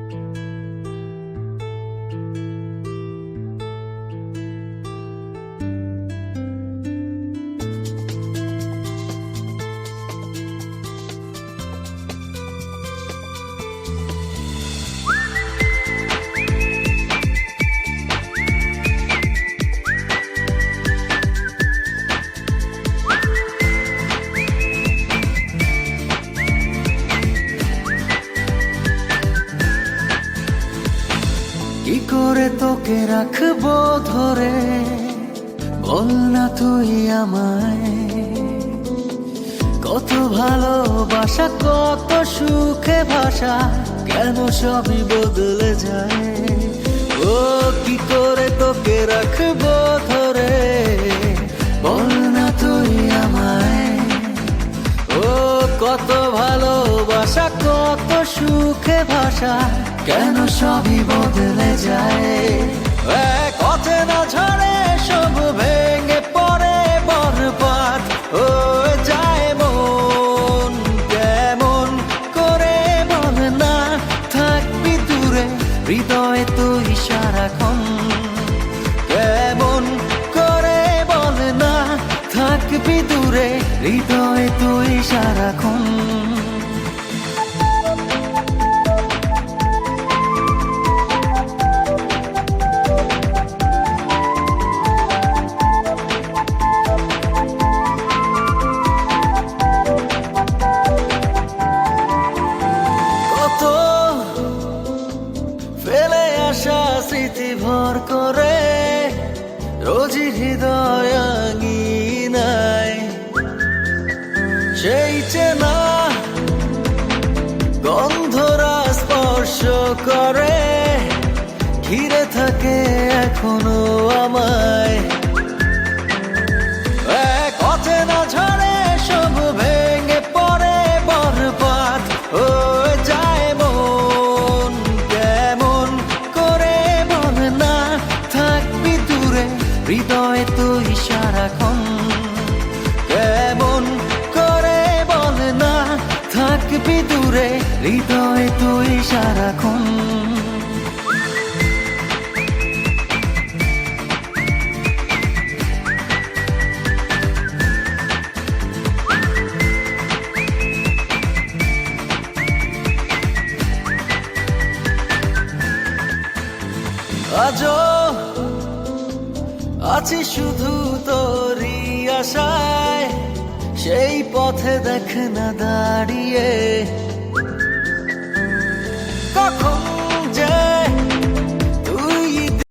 কি করে তোকে রাখবো ধরে, বল না তুই আমায়। কত ভালোবাসা, কত সুখে ভাষা, কেন সবই বদলে যায়। ও কি করে তোকে রাখবো ধরে, বল না তুই আমায়। ও কত ভালোবাসা, কত সুখে ভাষা, কেন সবই বদলে যায়। কথা না ঝরে সব ভেঙে পড়ে বরবাদ হয়ে যায় মন। কেমন করে বল না থাকবি দূরে, হৃদয়ে তুই সারাক্ষণ। কেমন করে বল না থাকবি দূরে, হৃদয়ে তুই সারাক্ষণ। ফেলে আসা স্মৃতি ভর করে রোজই হৃদয় আঙিনায়, সেই চেনা গন্ধরা স্পর্শ করে, ঘিরে থাকে এখনো আমায়। কথা না ঝরে সব ভেঙে পড়ে বরবাদ হয়ে যায় মন। কেমন করে বল না থাকবি দূরে, হৃদয়ে তুই সারাক্ষণ। কেমন করে বল না থাকবি দূরে, হৃদয়ে তুই সারাক্ষণ। আজও আছি শুধু তোরই আশায়, সেই পথে দেখ না দাঁড়িয়ে।